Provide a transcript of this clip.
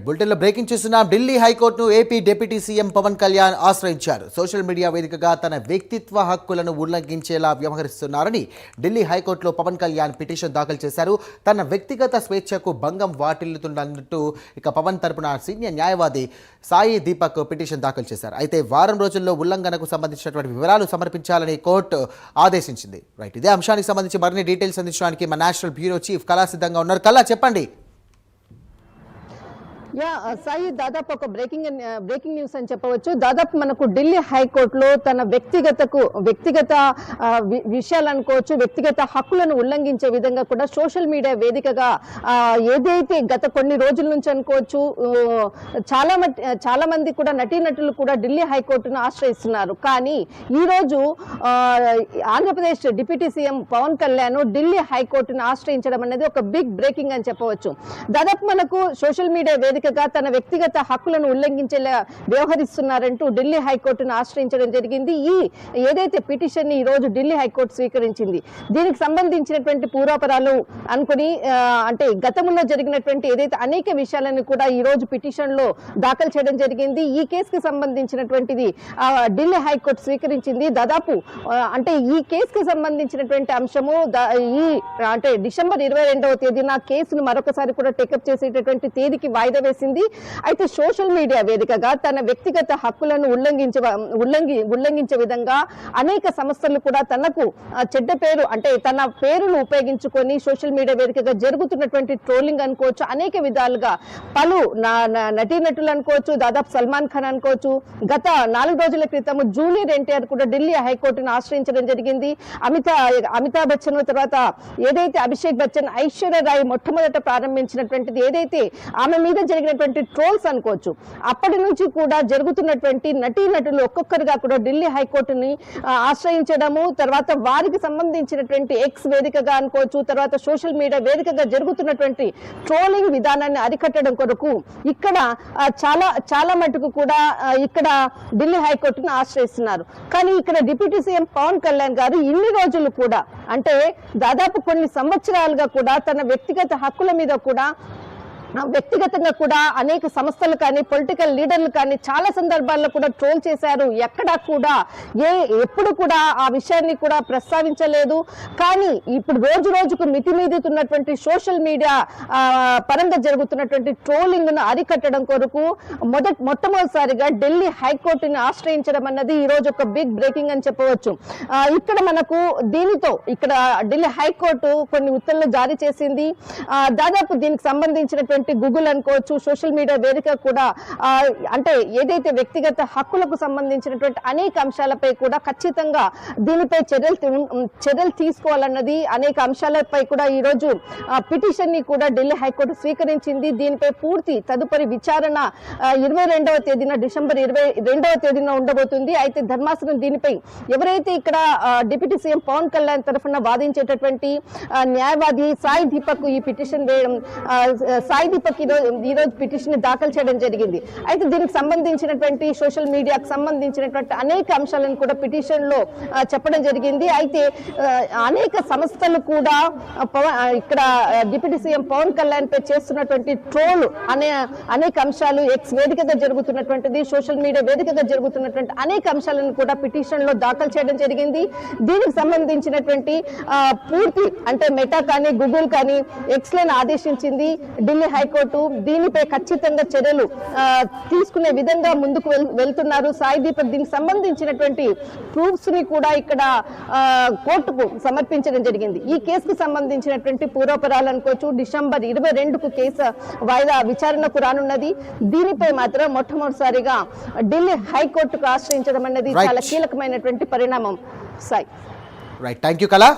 బులెటిన్లో బ్రేకింగ్ చేస్తున్నాం. ఢిల్లీ హైకోర్టును AP deputy CM Pawan Kalyan ఆశ్రయించారు. సోషల్ మీడియా వేదికగా తన వ్యక్తిత్వ హక్కులను ఉల్లంఘించేలా వ్యవహరిస్తున్నారని ఢిల్లీ హైకోర్టులో పవన్ కళ్యాణ్ పిటిషన్ దాఖలు చేశారు. తన వ్యక్తిగత స్వేచ్ఛకు భంగం వాటిల్లుతున్నట్టు పవన్ తరపున సీనియర్ న్యాయవాది సాయి దీపక్ పిటిషన్ దాఖలు చేశారు. అయితే వారం రోజుల్లో ఉల్లంఘనకు సంబంధించినటువంటి వివరాలు సమర్పించాలని కోర్టు ఆదేశించింది. ఇదే అంశానికి సంబంధించి మరిన్ని డీటెయిల్స్ అందించడానికి మా నేషనల్ బ్యూరో చీఫ్ కళా సిద్ధంగా ఉన్నారు. కళా, చెప్పండి. సాయి, దాదాపు ఒక బ్రేకింగ్ న్యూస్ అని చెప్పవచ్చు. దాదాపు మనకు ఢిల్లీ హైకోర్టులో తన వ్యక్తిగత విషయాలు అనుకోవచ్చు, వ్యక్తిగత హక్కులను ఉల్లంఘించే విధంగా కూడా సోషల్ మీడియా వేదికగా ఏదైతే గత కొన్ని రోజుల నుంచి అనుకోవచ్చు చాలా మంది కూడా నటీనటులు కూడా ఢిల్లీ హైకోర్టును ఆశ్రయిస్తున్నారు. కానీ ఈ రోజు ఆంధ్రప్రదేశ్ డిప్యూటీ సీఎం పవన్ కళ్యాణ్ ఢిల్లీ హైకోర్టును ఆశ్రయించడం అనేది ఒక బిగ్ బ్రేకింగ్ అని చెప్పవచ్చు. దాదాపు మనకు సోషల్ మీడియా వేదికగా తన వ్యక్తిగత హక్కులను ఉల్లంఘించేలా వ్యవహరిస్తున్నారంటూ ఢిల్లీ హైకోర్టును ఆశ్రయించడం జరిగింది. ఏదైతే పిటిషన్ ని ఈ రోజు ఢిల్లీ హైకోర్టు స్వీకరించింది, దీనికి సంబంధించినటువంటి పూర్వాపరాలు అనుకుని అంటే గతంలో జరిగినటువంటి ఏదైతే అనేక విషయాలను కూడా ఈ రోజు పిటిషన్ లో దాఖలు చేయడం జరిగింది. ఈ కేసుకి సంబంధించినటువంటిది ఢిల్లీ హైకోర్టు స్వీకరించింది. దాదాపు అంటే ఈ కేసుకి సంబంధించినటువంటి అంశము అంటే డిసెంబర్ 22వ తేదీన కేసును మరొకసారి కూడా టేకప్ చేసేటటువంటి తేదీకి వాయిదా వేసింది. అయితే సోషల్ మీడియా వేదికగా తన వ్యక్తిగత హక్కులను ఉల్లంఘించే విధంగా అనేక సంస్థలు కూడా తనకు చెడ్డ పేరు అంటే తన పేరును ఉపయోగించుకొని సోషల్ మీడియా వేదికగా జరుగుతున్నటువంటి ట్రోలింగ్ అనుకోవచ్చు, అనేక విధాలుగా పలు నటీనటులు అనుకోవచ్చు, దాదాపు సల్మాన్ ఖాన్ అనుకోవచ్చు, గత 4 రోజుల క్రితం జూనియర్ ఎన్టీఆర్ కూడా ఢిల్లీ హైకోర్టును ఆశ్రయించడం జరిగింది. అమితాబ్ బచ్చన్ తర్వాత ఏదైతే అభిషేక్ బచ్చన్, ఐశ్వర్య రాయ్ మొట్టమొదట ప్రారంభించినటువంటిది ఏదైతే ఆమె మీద జరిగినటువంటి ట్రోల్స్ అనుకోవచ్చు, అప్పటి నుంచి కూడా జరుగుతున్నటువంటి నటీనటులు ఒక్కొక్కరుగా కూడా ఢిల్లీ హైకోర్టుని ఆశ్రయించడము, తర్వాత వారికి సంబంధించినటువంటి ఎక్స్ వేదికగా అనుకోవచ్చు, తర్వాత సోషల్ మీడియా వేదికగా జరుగుతున్నటువంటి ట్రోలింగ్ విధానాన్ని అరికట్టడం కొరకు ఇక్కడ చాలా మటుకు కూడా ఇక్కడ ఢిల్లీ హైకోర్టును ఆశ్రయిస్తున్నారు. కానీ ఇక్కడ డిప్యూటీ సీఎం పవన్ కళ్యాణ్ గారు ఇన్ని రోజులు కూడా అంటే దాదాపు కొన్ని సంవత్సరాలుగా కూడా తన వ్యక్తిగత హక్కుల మీద కూడా వ్యక్తిగతంగా కూడా అనేక సంస్థలు కానీ పొలిటికల్ లీడర్లు కానీ చాలా సందర్భాల్లో కూడా ట్రోల్ చేశారు. ఎక్కడా కూడా ఎప్పుడు కూడా ఆ విషయాన్ని కూడా ప్రస్తావించలేదు. కానీ ఇప్పుడు రోజుకు మితిమీదుతున్నటువంటి సోషల్ మీడియా పరంగా జరుగుతున్నటువంటి ట్రోలింగ్ ను అరికట్టడం కొరకు మొట్టమొదటిసారిగా ఢిల్లీ హైకోర్టుని ఆశ్రయించడం అన్నది ఈ రోజు ఒక బిగ్ బ్రేకింగ్ అని చెప్పవచ్చు. ఇక్కడ మనకు దీనితో ఇక్కడ ఢిల్లీ హైకోర్టు కొన్ని ఉత్తర్వులు జారీ చేసింది. దాదాపు దీనికి సంబంధించినటువంటి గూగుల్ అనుకోవచ్చు, సోషల్ మీడియా వేదిక కూడా అంటే ఏదైతే వ్యక్తిగత హక్కులకు సంబంధించినటువంటి అనేక అంశాలపై కూడా ఖచ్చితంగా దీనిపై చర్యలు తీసుకోవాలన్నది అనేక అంశాలపై కూడా ఈ రోజు పిటిషన్ ని కూడా ఢిల్లీ హైకోర్టు స్వీకరించింది. దీనిపై పూర్తి తదుపరి విచారణ 22వ తేదీన డిసెంబర్ 22వ తేదీన ఉండబోతుంది. అయితే ధర్మాసనం దీనిపై ఎవరైతే ఇక్కడ డిప్యూటీ సీఎం పవన్ కళ్యాణ్ తరఫున వాదించేటటువంటి న్యాయవాది సాయి దీపక్ ఈ పిటిషన్ వేయడం సాయి దీపక్ ఈ రోజు పిటిషన్ దాఖలు చేయడం జరిగింది. అయితే దీనికి సంబంధించినటువంటి సోషల్ మీడియాకు సంబంధించినటువంటి అనేక అంశాలను కూడా పిటిషన్ లో చెప్పడం జరిగింది. అయితే అనేక సంస్థలు కూడా ఇక్కడ డిప్యూటీ సీఎం పవన్ కళ్యాణ్ పై చేస్తున్నటువంటి ట్రోల్ అనేక అంశాలు ఎక్స్ వేదికగా జరుగుతున్నటువంటిది, సోషల్ మీడియా వేదికగా జరుగుతున్నటువంటి అనేక అంశాలను కూడా పిటిషన్ లో దాఖలు చేయడం జరిగింది. దీనికి సంబంధించినటువంటి పూర్తి అంటే మెటా కానీ గూగుల్ కానీ ఎక్స్ లైన్ ఆదేశించింది ఢిల్లీ హైకోర్టు. దీనిపై ఖచ్చితంగా చర్యలు తీసుకునే విధంగా ముందుకు వెళ్తున్నారు. సాయి దీపక్ దీనికి సంబంధించినటువంటి ప్రూఫ్స్ ని కూడా ఇక్కడ కోర్టుకు సమర్పించడం జరిగింది. ఈ కేసుకు సంబంధించినటువంటి పూర్వపరాలు అనుకోవచ్చు, డిసెంబర్ 22కు కేసు వాయిదా విచారణకు రానున్నది. దీనిపై మాత్రం మొట్టమొదటిసారిగా ఢిల్లీ హైకోర్టుకు ఆశ్రయించడం అనేది చాలా కీలకమైనటువంటి పరిణామం. సాయి, థ్యాంక్ యూ కళా.